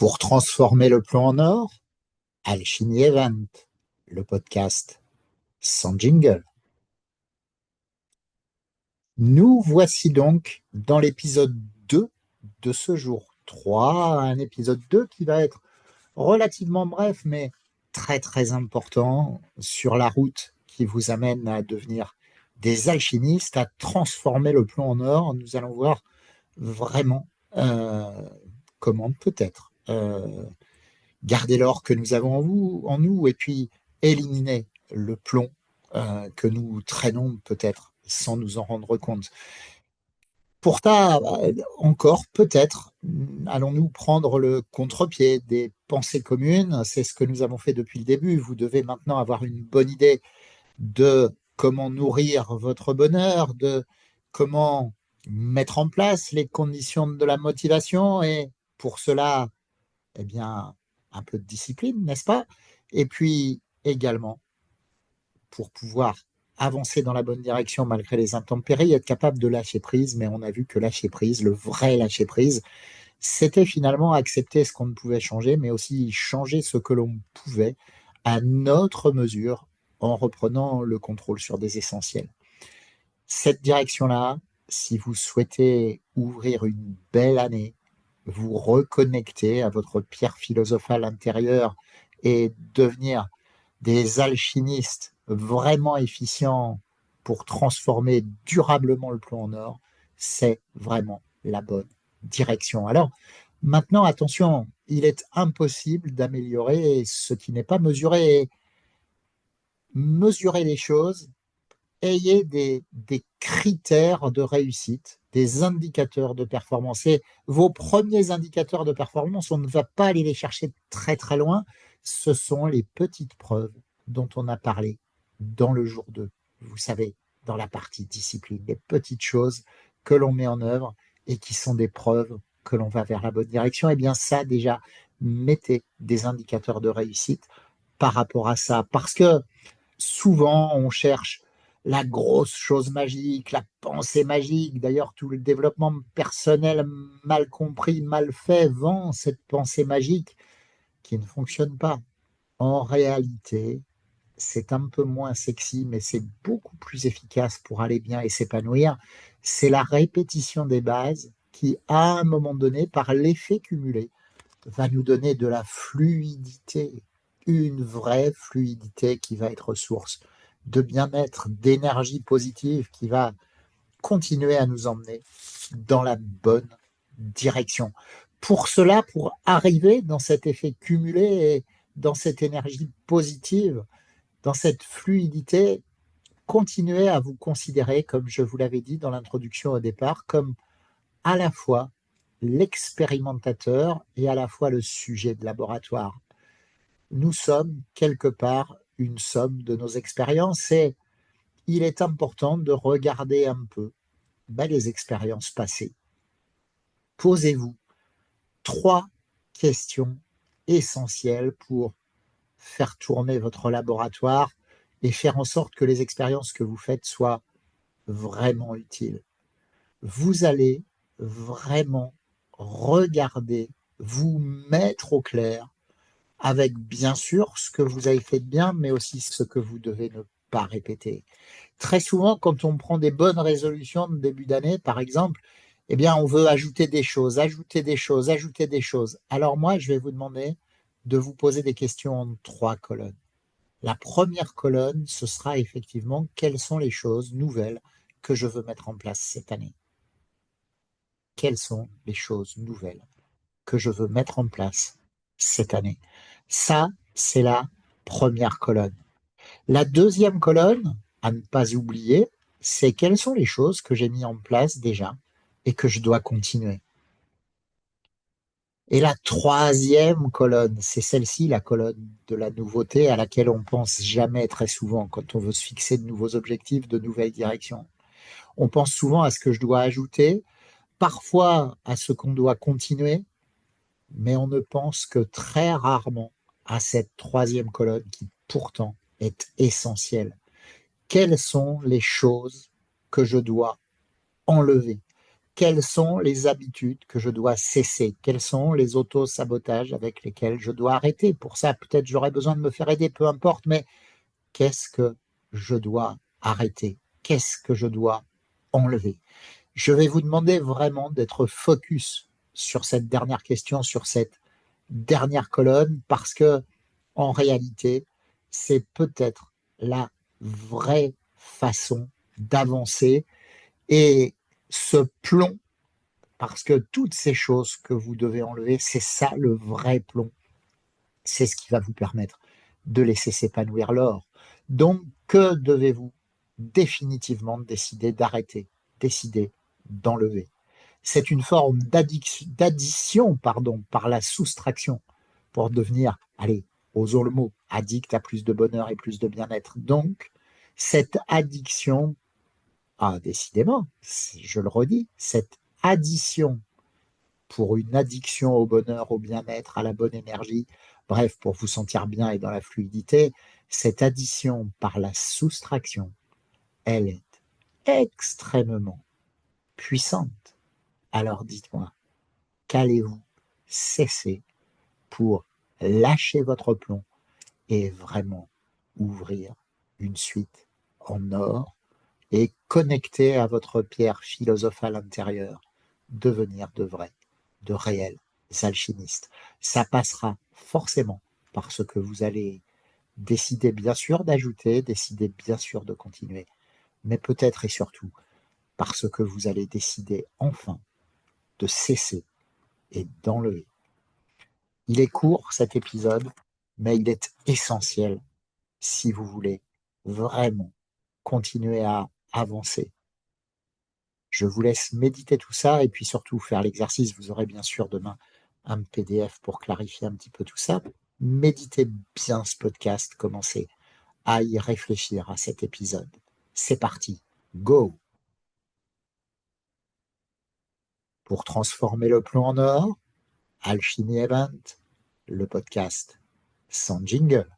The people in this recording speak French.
Pour transformer le plomb en or, Alchimie Event, le podcast sans jingle. Nous voici donc dans l'épisode 2 de ce jour 3, un épisode 2 qui va être relativement bref, mais très très important sur la route qui vous amène à devenir des alchimistes, à transformer le plomb en or. Nous allons voir vraiment comment peut-être garder l'or que nous avons en nous et puis éliminer le plomb que nous traînons peut-être sans nous en rendre compte. Pour ça, encore peut-être, allons-nous prendre le contre-pied des pensées communes. C'est ce que nous avons fait depuis le début. Vous devez maintenant avoir une bonne idée de comment nourrir votre bonheur, de comment mettre en place les conditions de la motivation. Et pour cela, eh bien, un peu de discipline, n'est-ce pas? Et puis également, pour pouvoir avancer dans la bonne direction malgré les intempéries, être capable de lâcher prise. Mais on a vu que lâcher prise, le vrai lâcher prise, c'était finalement accepter ce qu'on ne pouvait changer, mais aussi changer ce que l'on pouvait à notre mesure en reprenant le contrôle sur des essentiels. Cette direction-là, si vous souhaitez ouvrir une belle année, vous reconnecter à votre pierre philosophale intérieure et devenir des alchimistes vraiment efficients pour transformer durablement le plomb en or, c'est vraiment la bonne direction. Alors, maintenant, attention, il est impossible d'améliorer ce qui n'est pas mesuré. Mesurer les choses, ayez des critères de réussite, des indicateurs de performance. Et vos premiers indicateurs de performance, on ne va pas aller les chercher très très loin. Ce sont les petites preuves dont on a parlé dans le jour 2. Vous savez, dans la partie discipline, des petites choses que l'on met en œuvre et qui sont des preuves que l'on va vers la bonne direction. Et bien ça, déjà, mettez des indicateurs de réussite par rapport à ça. Parce que souvent, on cherche la grosse chose magique, la pensée magique. D'ailleurs, tout le développement personnel mal compris, mal fait, vend cette pensée magique qui ne fonctionne pas. En réalité, c'est un peu moins sexy, mais c'est beaucoup plus efficace pour aller bien et s'épanouir. C'est la répétition des bases qui, à un moment donné, par l'effet cumulé, va nous donner de la fluidité, une vraie fluidité qui va être source de bien-être, d'énergie positive qui va continuer à nous emmener dans la bonne direction. Pour cela, pour arriver dans cet effet cumulé et dans cette énergie positive, dans cette fluidité, continuez à vous considérer, comme je vous l'avais dit dans l'introduction au départ, comme à la fois l'expérimentateur et à la fois le sujet de laboratoire. Nous sommes quelque part une somme de nos expériences et il est important de regarder un peu les expériences passées. Posez-vous 3 questions essentielles pour faire tourner votre laboratoire et faire en sorte que les expériences que vous faites soient vraiment utiles. Vous allez vraiment regarder, vous mettre au clair avec bien sûr ce que vous avez fait de bien, mais aussi ce que vous devez ne pas répéter. Très souvent, quand on prend des bonnes résolutions de début d'année, par exemple, eh bien, on veut ajouter des choses, ajouter des choses, ajouter des choses. Alors moi, je vais vous demander de vous poser des questions en 3 colonnes. La première colonne, ce sera effectivement quelles sont les choses nouvelles que je veux mettre en place cette année. Quelles sont les choses nouvelles que je veux mettre en place cette année? Ça, c'est la première colonne. La deuxième colonne, à ne pas oublier, c'est quelles sont les choses que j'ai mis en place déjà et que je dois continuer. Et la troisième colonne, c'est celle-ci, la colonne de la nouveauté à laquelle on pense jamais très souvent quand on veut se fixer de nouveaux objectifs, de nouvelles directions. On pense souvent à ce que je dois ajouter, parfois à ce qu'on doit continuer, mais on ne pense que très rarement à cette troisième colonne qui pourtant est essentielle. Quelles sont les choses que je dois enlever? quelles sont les habitudes que je dois cesser? Quels sont les auto-sabotages avec lesquels je dois arrêter? Pour ça, peut-être j'aurais besoin de me faire aider, peu importe, mais qu'est-ce que je dois arrêter? Qu'est-ce que je dois enlever? Je vais vous demander vraiment d'être focus sur cette dernière question, sur cette dernière colonne, parce que en réalité, c'est peut-être la vraie façon d'avancer et ce plomb, parce que toutes ces choses que vous devez enlever, c'est ça le vrai plomb. C'est ce qui va vous permettre de laisser s'épanouir l'or. Donc, que devez-vous définitivement décider d'arrêter, décider d'enlever? C'est une forme d'addition, pardon, par la soustraction pour devenir, allez, osons le mot, addict à plus de bonheur et plus de bien-être. Donc, cette addiction, ah, décidément, je le redis, cette addition pour une addiction au bonheur, au bien-être, à la bonne énergie, bref, pour vous sentir bien et dans la fluidité, cette addition par la soustraction, elle est extrêmement puissante. Alors dites-moi, qu'allez-vous cesser pour lâcher votre plomb et vraiment ouvrir une suite en or et connecter à votre pierre philosophale intérieure, devenir de vrais, de réels alchimistes. Ça passera forcément par ce que vous allez décider bien sûr d'ajouter, décider bien sûr de continuer, mais peut-être et surtout par ce que vous allez décider enfin de cesser et d'enlever. Il est court cet épisode, mais il est essentiel si vous voulez vraiment continuer à avancer. Je vous laisse méditer tout ça et puis surtout faire l'exercice. Vous aurez bien sûr demain un PDF pour clarifier un petit peu tout ça. Méditez bien ce podcast, commencez à y réfléchir à cet épisode. C'est parti, go! Pour transformer le plomb en or, Alchimie Event, le podcast sans jingle.